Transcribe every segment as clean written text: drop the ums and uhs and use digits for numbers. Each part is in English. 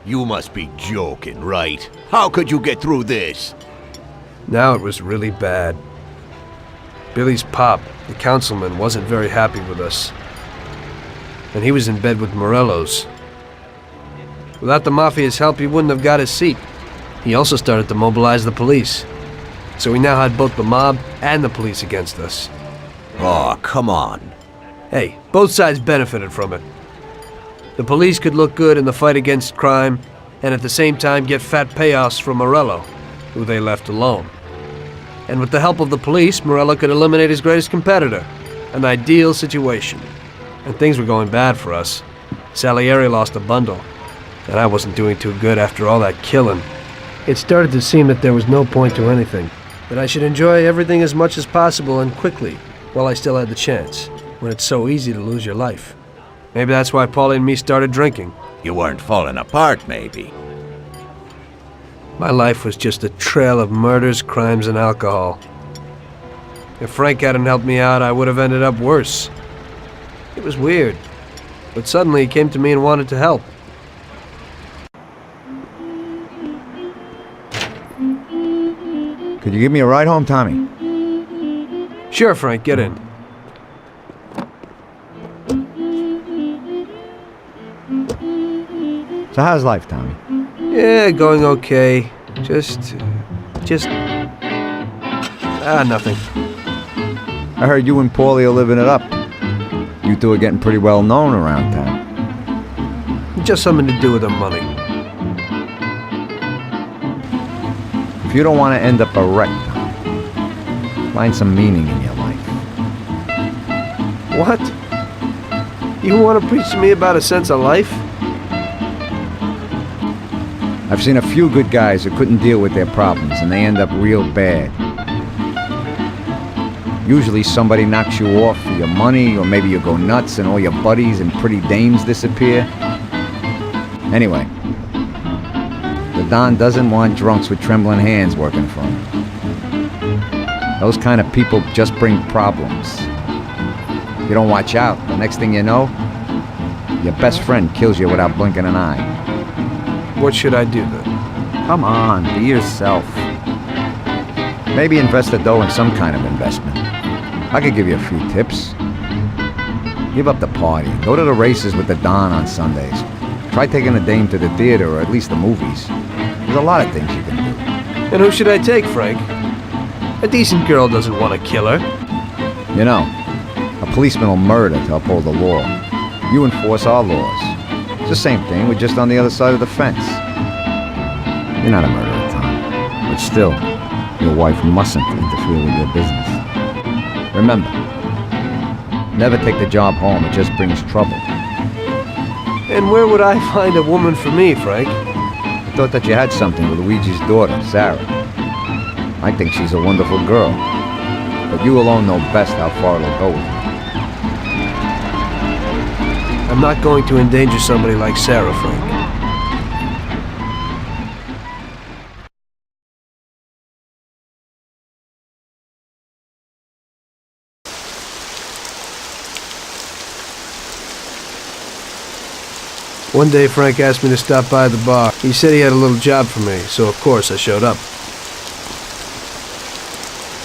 You must be joking, right? How could you get through this? Now it was really bad. Billy's pop, the councilman, wasn't very happy with us. And he was in bed with Morello's. Without the Mafia's help, he wouldn't have got his seat. He also started to mobilize the police. So we now had both the mob and the police against us. Oh, come on. Hey, both sides benefited from it. The police could look good in the fight against crime, and at the same time get fat payoffs from Morello, who they left alone. And with the help of the police, Morello could eliminate his greatest competitor. An ideal situation. And things were going bad for us. Salieri lost a bundle, and I wasn't doing too good after all that killing. It started to seem that there was no point to anything, that I should enjoy everything as much as possible and quickly, while I still had the chance, when it's so easy to lose your life. Maybe that's why Paulie and me started drinking. You weren't falling apart, maybe. My life was just a trail of murders, crimes, and alcohol. If Frank hadn't helped me out, I would have ended up worse. It was weird, but suddenly he came to me and wanted to help. Could you give me a ride home, Tommy? Sure, Frank, get in. So how's life, Tommy? Yeah, going okay. Nothing. I heard you and Paulie are living it up. You two are getting pretty well known around town. Just something to do with the money. If you don't want to end up a wreck, Tommy, find some meaning in your life. What? You want to preach to me about a sense of life? I've seen a few good guys who couldn't deal with their problems, and they end up real bad. Usually somebody knocks you off for your money, or maybe you go nuts and all your buddies and pretty dames disappear. Anyway, the Don doesn't want drunks with trembling hands working for him. Those kind of people just bring problems. You don't watch out, the next thing you know, your best friend kills you without blinking an eye. What should I do then? Come on, be yourself. Maybe invest the dough in some kind of investment. I could give you a few tips. Give up the party. Go to the races with the Don on Sundays. Try taking a dame to the theater or at least the movies. There's a lot of things you can do. And who should I take, Frank? A decent girl doesn't want to kill her. You know, a policeman will murder to uphold the law. You enforce our laws. It's the same thing, we're just on the other side of the fence. You're not a murderer, Tom. But still, your wife mustn't interfere with your business. Remember, never take the job home, it just brings trouble. And where would I find a woman for me, Frank? I thought that you had something with Luigi's daughter, Sarah. I think she's a wonderful girl. But you alone know best how far it'll go with her. I'm not going to endanger somebody like Sarah, Frank. One day, Frank asked me to stop by the bar. He said he had a little job for me, so of course I showed up.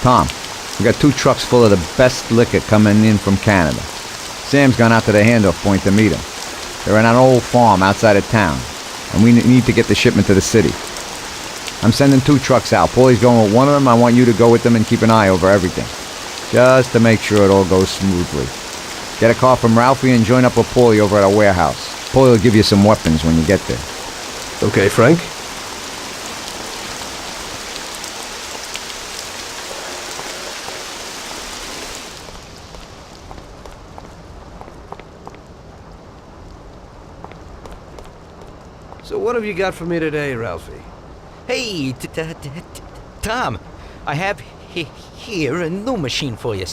Tom, we got 2 trucks full of the best liquor coming in from Canada. Sam's gone out to the handoff point to meet him. They're in an old farm outside of town, and we need to get the shipment to the city. I'm sending 2 trucks out. Paulie's going with one of them. I want you to go with them and keep an eye over everything, just to make sure it all goes smoothly. Get a car from Ralphie and join up with Paulie over at our warehouse. Paulie will give you some weapons when you get there. Okay, Frank? So what have you got for me today, Ralphie? Hey, Tom, I have here a new machine for you.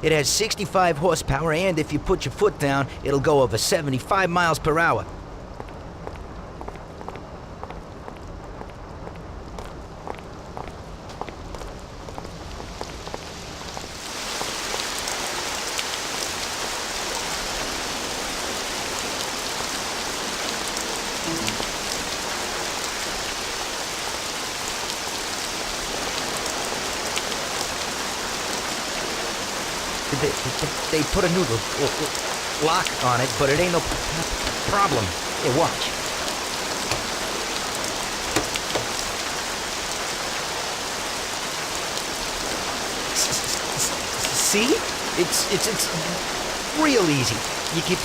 It has 65 horsepower, and if you put your foot down, it'll go over 75 miles per hour. They put a new lock on it, but it ain't no problem. Here, watch. See? It's real easy. You can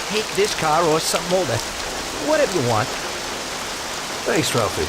take this car or something older. Whatever you want. Thanks, Ralphie.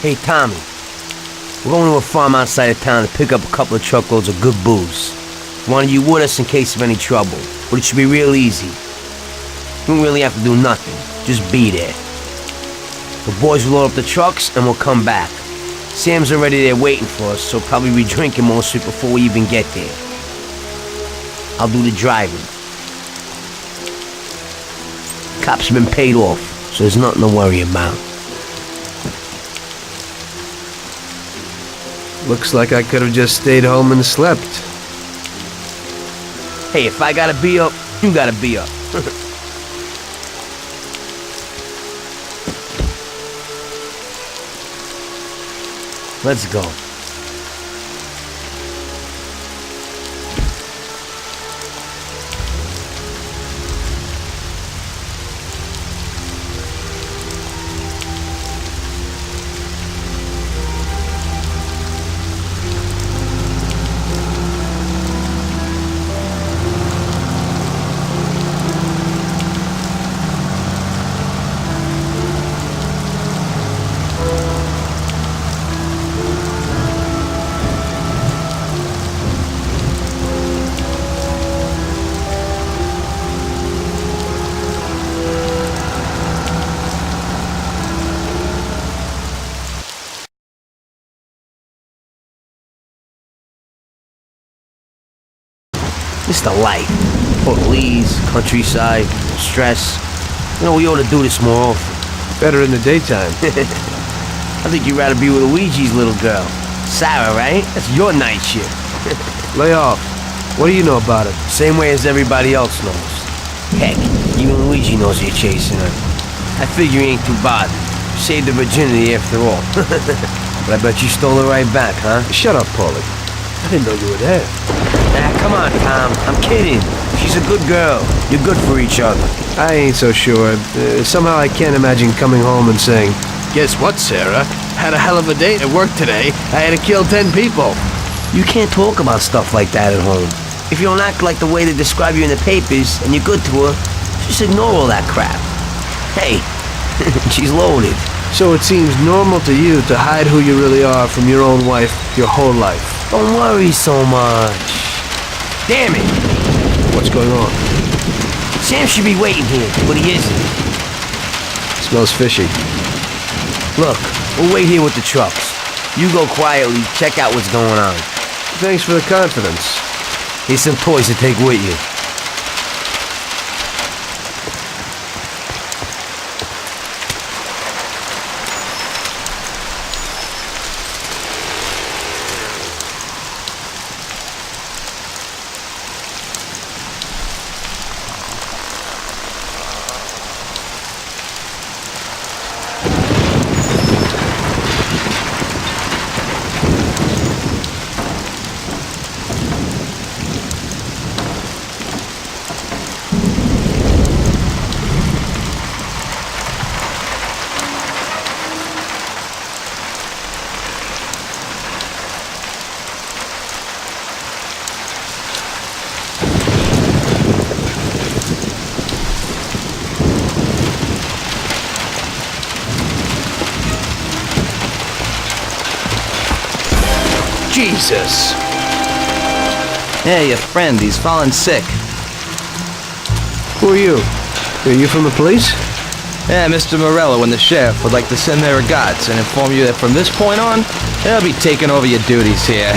Hey, Tommy. We're going to a farm outside of town to pick up a couple of truckloads of good booze. Wanted you with us in case of any trouble, but it should be real easy. You don't really have to do nothing. Just be there. The boys will load up the trucks and we'll come back. Sam's already there waiting for us, so probably be drinking mostly before we even get there. I'll do the driving. Cops have been paid off, so there's nothing to worry about. Looks like I could have just stayed home and slept. Hey, if I gotta be up, you gotta be up. Let's go. just a light. Police, countryside, stress. You know, we ought to do this more often. Better in the daytime. I think you'd rather be with Luigi's little girl. Sarah, right? That's your night shift. Lay off. What do you know about it? Same way as everybody else knows. Heck, even Luigi knows you're chasing her. I figure he ain't too bothered. Saved her virginity after all. But I bet you stole her right back, huh? Shut up, Paulie. I didn't know you were there. Nah, come on, Tom. I'm kidding. She's a good girl. You're good for each other. I ain't so sure. Somehow I can't imagine coming home and saying, "Guess what, Sarah? Had a hell of a day at work today. I had to kill 10 people." You can't talk about stuff like that at home. If you don't act like the way they describe you in the papers and you're good to her, just ignore all that crap. Hey, she's loaded. So it seems normal to you to hide who you really are from your own wife your whole life. Don't worry so much. Damn it! What's going on? Sam should be waiting here, but he isn't. Smells fishy. Look, we'll wait here with the trucks. You go quietly, check out what's going on. Thanks for the confidence. Here's some toys to take with you. Jesus! Hey, a friend. He's fallen sick. Who are you? Are you from the police? Yeah, Mr. Morello and the sheriff would like to send their regards and inform you that from this point on, they'll be taking over your duties here.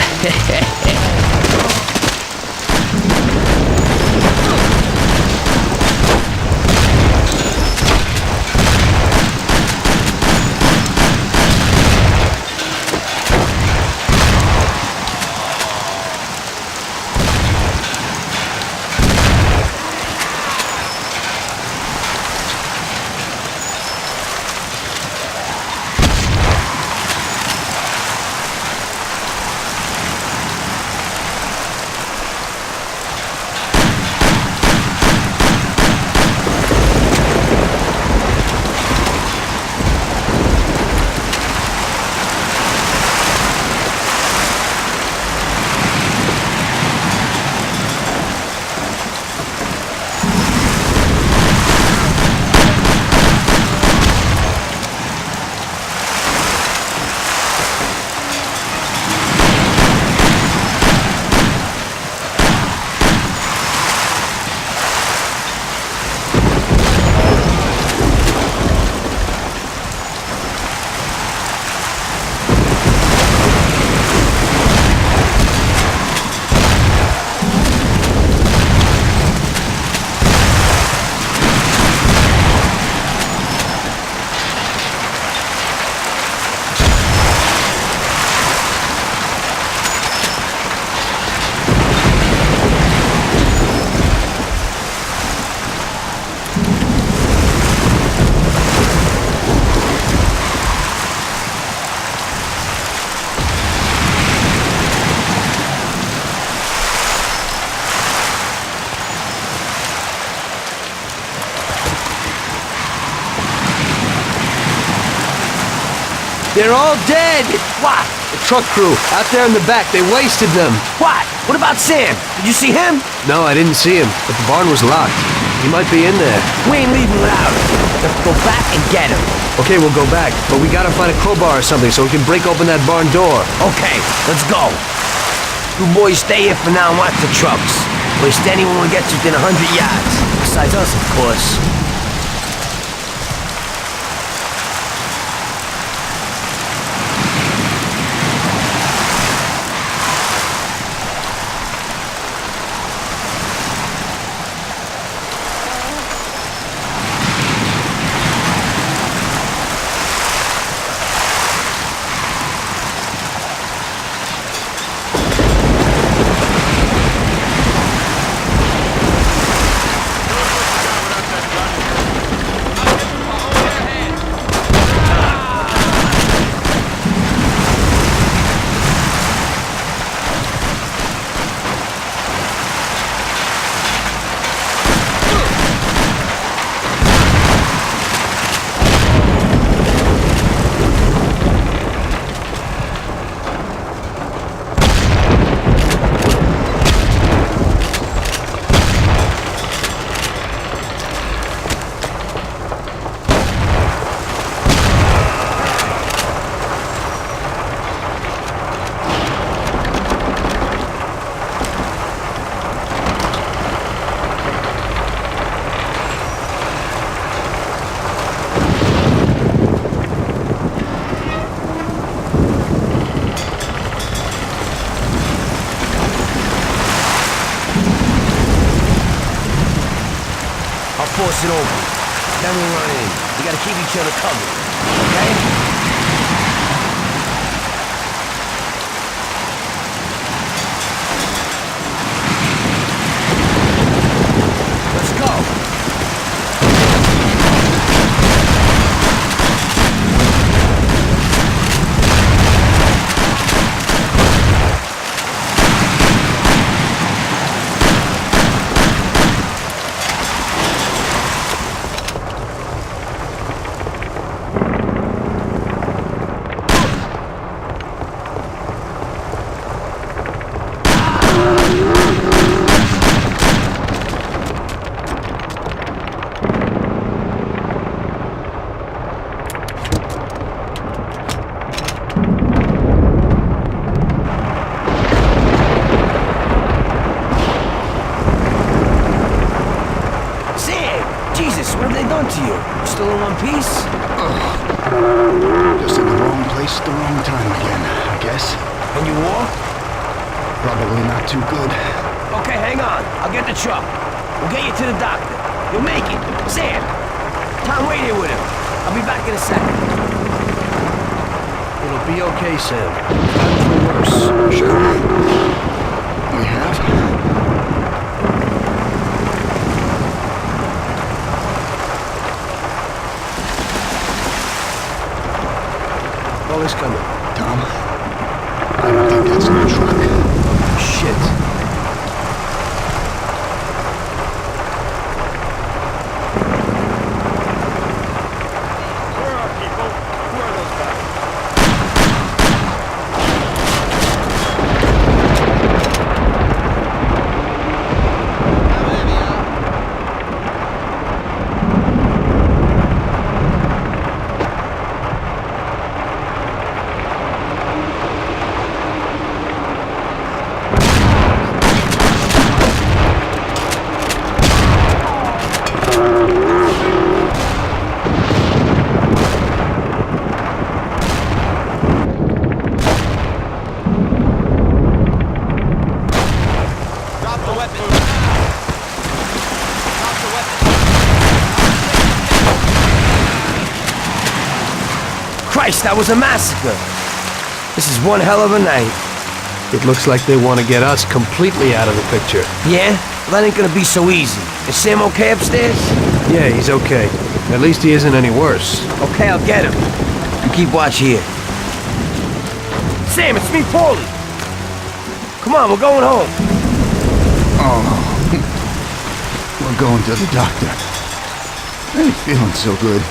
They're all dead! What? The truck crew, out there in the back, they wasted them. What? What about Sam? Did you see him? No, I didn't see him, but the barn was locked. He might be in there. We ain't leaving without him. Let's go back and get him. Okay, we'll go back, but we gotta find a crowbar or something so we can break open that barn door. Okay, let's go. You boys stay here for now and watch the trucks. Waste anyone who gets within 100 yards. Besides us, of course. force it open. Then we run in. We gotta keep each other covered, okay? Let's go. Jesus, what have they done to you? You still in one piece? Just in the wrong place at the wrong time again, I guess. And you walk? Probably not too good. Okay, hang on. I'll get the truck. We'll get you to the doctor. You'll make it. Sam! Tom, wait here with him. I'll be back in a second. It'll be okay, Sam. Times were worse. Sure. We have. Always coming. Tom, I don't think that's no truck. Shit. Where are people? Who are those guys? Drop the weapon. Drop the weapon. Christ, that was a massacre. This is one hell of a night. It looks like they want to get us completely out of the picture. Yeah? Well, that ain't gonna be so easy. Is Sam okay upstairs? Yeah, he's okay. At least he isn't any worse. Okay, I'll get him. You keep watch here. Sam, it's me, Paulie. Come on, we're going home. Oh, we're going to the doctor. I ain't feeling so good.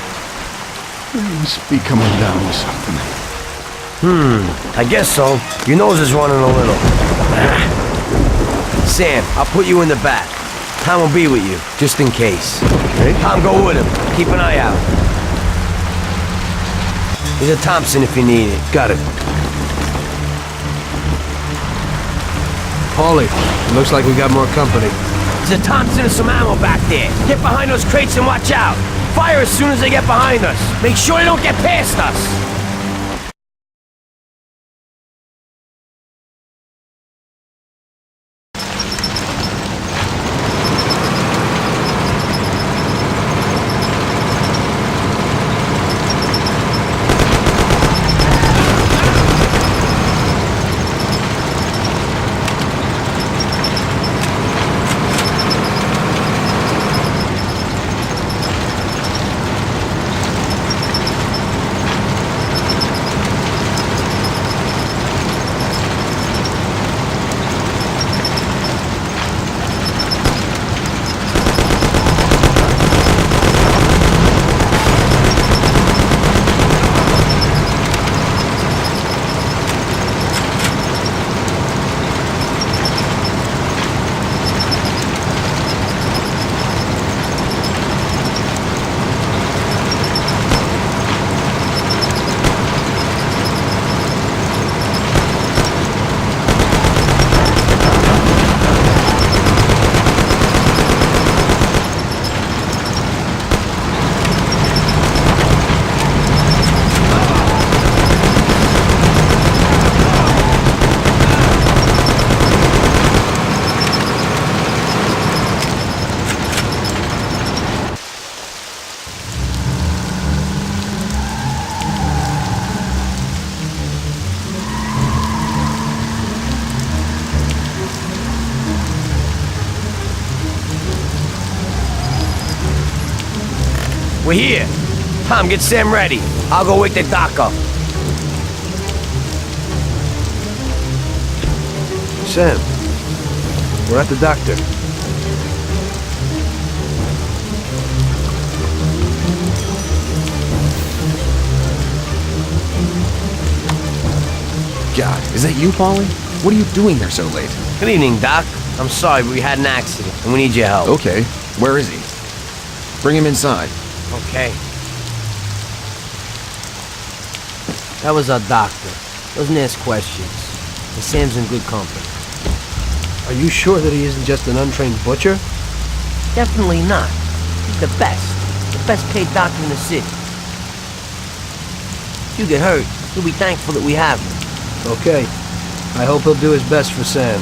I must be coming down with something. I guess so. Your nose is running a little. Sam, I'll put you in the back. Tom will be with you, just in case. Okay. Tom, go with him. Keep an eye out. There's a Thompson if you need it. Got it. Paulie, it looks like we got more company. There's a Thompson and some ammo back there. Get behind those crates and watch out. Fire as soon as they get behind us. Make sure they don't get past us. We're here. Tom, get Sam ready. I'll go wake the doc up. Sam, we're at the doctor. God, is that you, Paulie? What are you doing here so late? Good evening, Doc. I'm sorry, but we had an accident, and we need your help. Okay, where is he? Bring him inside. Okay. That was our doctor. Doesn't ask questions. And Sam's in good company. Are you sure that he isn't just an untrained butcher? Definitely not. He's the best. The best paid doctor in the city. If you get hurt, you'll be thankful that we have him. Okay. I hope he'll do his best for Sam.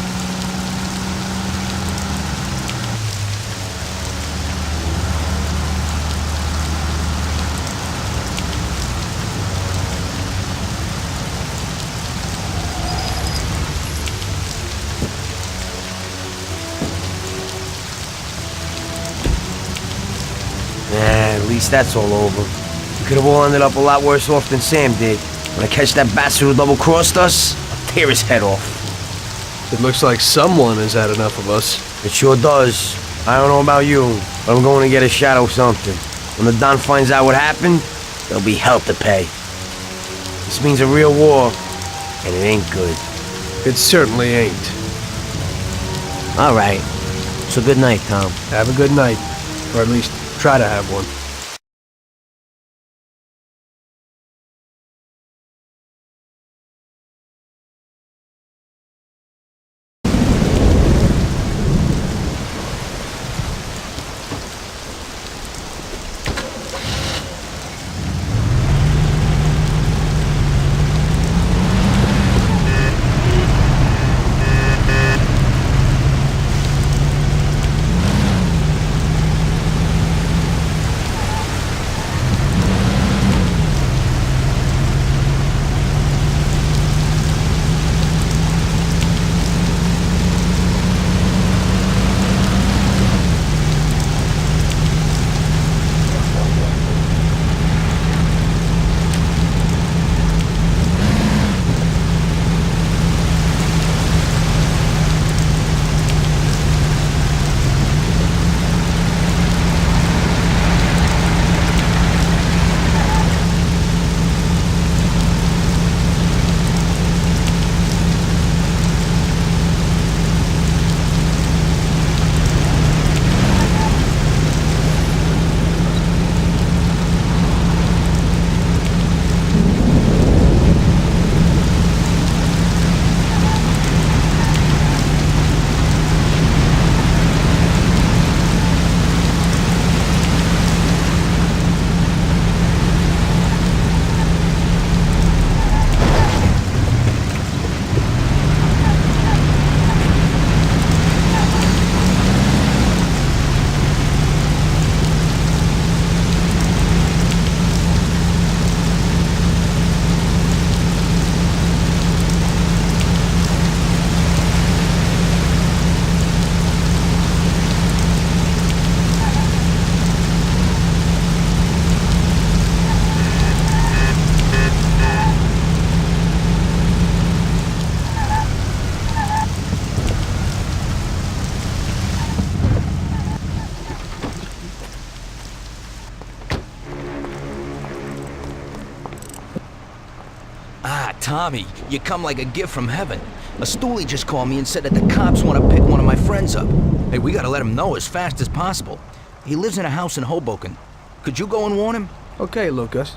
At least that's all over. We could have all ended up a lot worse off than Sam did. When I catch that bastard who double-crossed us, I'll tear his head off. It looks like someone has had enough of us. It sure does. I don't know about you, but I'm going to get a shot of something. When the Don finds out what happened, there'll be hell to pay. This means a real war, and it ain't good. It certainly ain't. All right. So good night, Tom. Have a good night. Or at least try to have one. Tommy, you come like a gift from heaven. A stoolie just called me and said that the cops want to pick one of my friends up. Hey, we gotta let him know as fast as possible. He lives in a house in Hoboken. Could you go and warn him? Okay, Lucas.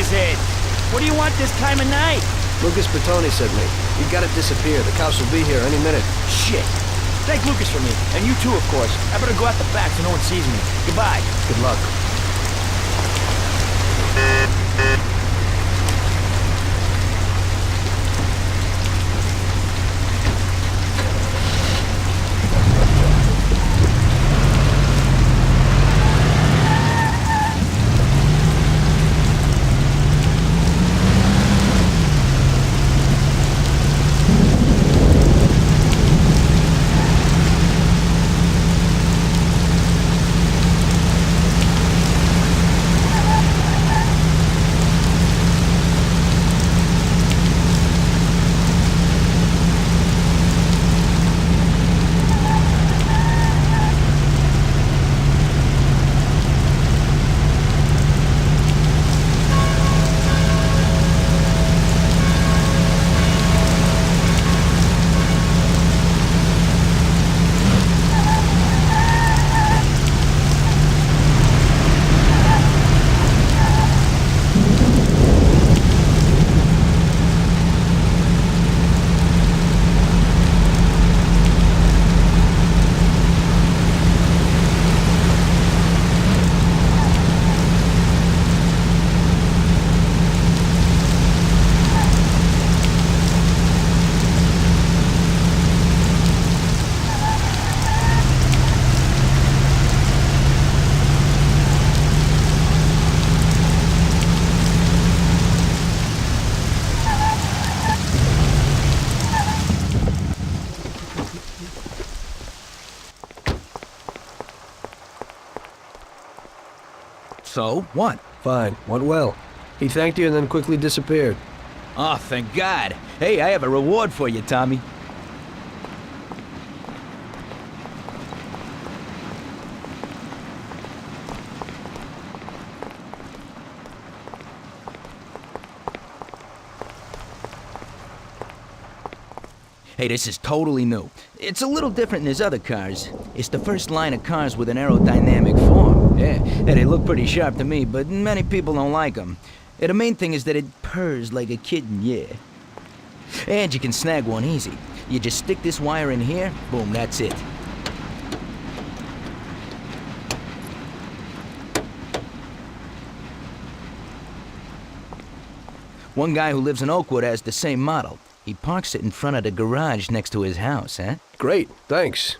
his head. What do you want this time of night? Lucas Bertoni sent me. You gotta disappear. The cops will be here any minute. Shit. Thank Lucas for me. And you too, of course. I better go out the back so no one sees me. Goodbye. Good luck. So, what? Fine. Went well. He thanked you and then quickly disappeared. Oh, thank God. Hey, I have a reward for you, Tommy. Hey, this is totally new. It's a little different than his other cars. It's the first line of cars with an aerodynamic form. Yeah, they look pretty sharp to me, but many people don't like them. The main thing is that it purrs like a kitten, yeah. And you can snag one easy. You just stick this wire in here, boom, that's it. One guy who lives in Oakwood has the same model. He parks it in front of the garage next to his house, huh? Great. Thanks.